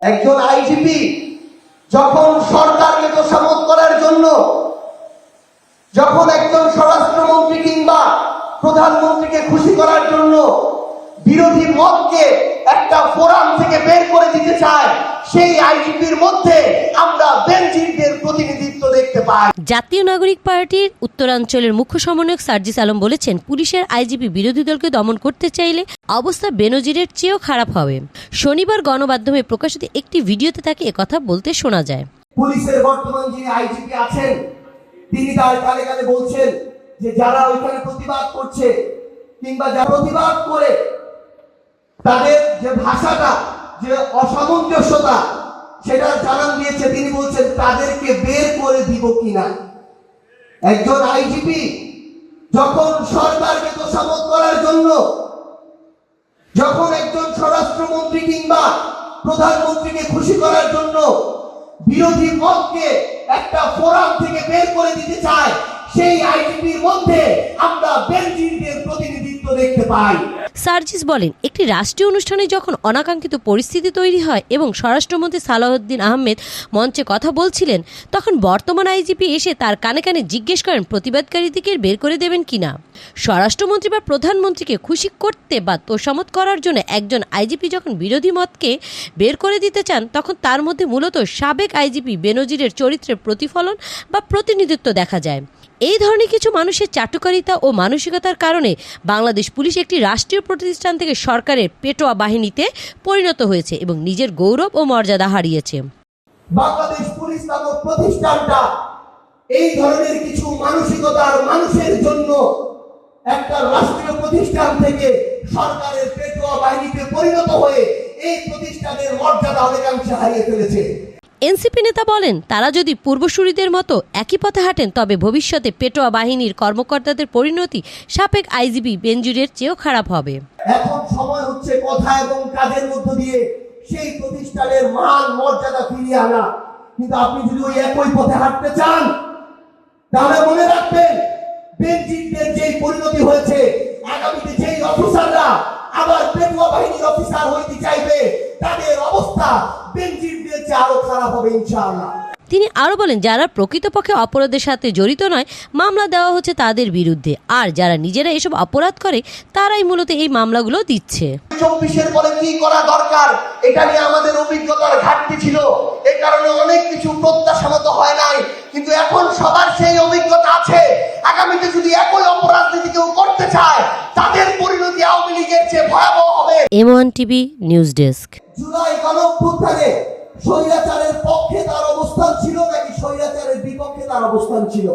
একজন আইজিপি যখন সরকারকে তোষামোদ করার জন্য, যখন একজন স্বরাষ্ট্রমন্ত্রী কিংবা প্রধানমন্ত্রীকে খুশি করার জন্য বিরোধী মতকে একটা ফোরাম থেকে বের করে দিতে চায়, সেই আইজিপির মধ্যে আমরা বেনজিরদের প্রতিনিধিত্ব দেখতে পাই। জাতীয় নাগরিক পার্টির উত্তরাঞ্চলের মুখ্য সমন্বয়ক সার্জিস আলম বলেছেন, পুলিশের আইজিপি বিরোধী দলকে দমন করতে চাইলে অবস্থা বেনজিরের চেয়েও খারাপ হবে। শনিবার গণমাধ্যমে প্রকাশিত একটি ভিডিওতে তাকে একথা বলতে শোনা যায়। পুলিশের বর্তমান যিনি আইজিপি আছেন, তিনি তার কানে কানে বলছেন যে যারা ওইখানে প্রতিবাদ করছে কিংবা যারা প্রতিবাদ করে তাদের যে ভাষাটা, যে অসামঞ্জস্যতা, সেটা জানান দিয়েছে। তিনি বলছেন তাদেরকে বের করে দিব কিনা। একজন আইজিপি যখন সরকারকে তোষামোদ করার জন্য, যখন একজন স্বরাষ্ট্রমন্ত্রী কিংবা প্রধানমন্ত্রীকে খুশি করার জন্য বিরোধী মতকে একটা ফোরাম থেকে বের করে দিতে চায়, সেই আইজিপির মধ্যে আমরা বেনজিরদের প্রতিনিধিত্ব দেখতে পাই। সার্জিস বলেন, একটি রাষ্ট্রীয় অনুষ্ঠানে যখন অনাকাঙ্ক্ষিত পরিস্থিতি তৈরি হয় এবং স্বরাষ্ট্রমন্ত্রী সালাউদ্দিন আহমেদ মঞ্চে কথা বলছিলেন, তখন বর্তমান আইজিপি এসে তার কানে কানে জিজ্ঞেস করেন প্রতিবাদকারীদেরকে বের করে দেবেন কিনা। স্বরাষ্ট্রমন্ত্রী বা প্রধানমন্ত্রীকে খুশি করতে বা তোষামোদ করার জন্য একজন আইজিপি যখন বিরোধী মতকে বের করে দিতে চান, তখন তার মধ্যে মূলত সাবেক আইজিপি বেনজিরের চরিত্রের প্রতিফলন বা প্রতিনিধিত্ব দেখা যায়। এই ধরনের কিছু মানুষের চাটুকারিতা ও মানসিকতার কারণে বাংলাদেশ পুলিশ একটি রাষ্ট্রীয় প্রতিষ্ঠান থেকে সরকারের পেটোয়া বাহিনীতে পরিণত হয়েছে এবং নিজের গৌরব ও মর্যাদা হারিয়েছে। বাংলাদেশ পুলিশ নামক প্রতিষ্ঠানটা এই ধরনের কিছু মানসিকতার মানুষের জন্য একটা রাষ্ট্রীয় প্রতিষ্ঠান থেকে সরকারের পেটোয়া বাহিনীতে পরিণত হয়ে এই প্রতিষ্ঠানের মর্যাদা অনেকাংশে হারিয়ে ফেলেছে। এনসিপি নেতা বলেন, তারা যদি পূর্বসূরীদের মতো একই পথে হাঁটেন, তবে ভবিষ্যতে পেটোয়া বাহিনীর কর্মকর্তাদের পরিণতি সাবেক আইজিপি বেনজিরের চেয়েও খারাপ হবে। এখন সময় হচ্ছে কথা এবং কাজের মধ্য দিয়ে সেই প্রতিষ্ঠানের মান মর্যাদা ফিরিয়ে আনা। কিন্তু আপনি যদি ওই একই পথে হাঁটতে চান, তাহলে মনে রাখবেন বেনজিরদের যেই পরিণতি হয়েছে, আগামীতে যেই অফিসাররা আবার পেটোয়া বাহিনীর অফিসার হইতে চাইবে, তাদের অবস্থা বেনজিরদের চেয়ে আরো খারাপ হবে ইনশাআল্লাহ। তিনি আরো বলেন, যারা প্রকৃতপক্ষে অপরাধের সাথে জড়িত নয়, মামলা দেওয়া হচ্ছে তাদের বিরুদ্ধে, আর যারা নিজেরা এসব অপরাধ করে তারাই মূলত এই মামলাগুলো দিচ্ছে। 24-এর পরে কি করা দরকার, এটা নিয়ে আমাদের অভিজ্ঞতার ঘাটতি ছিল। এই কারণে অনেক কিছু প্রত্যাশা মতো হয় নাই, কিন্তু এখন সবার সেই অভিজ্ঞতা আছে। আগামীতে যদি একই অপরাধ যদি কেউ করতে চায়, তাদের পরিণতি আওয়ামী লীগের চেয়ে ভয়াবহ হবে। M1 TV news desk. July গণঅভ্যুত্থানে স্বৈরাচারের পক্ষে তার অবস্থান ছিল নাকি স্বৈরাচারের বিপক্ষে তার অবস্থান ছিল?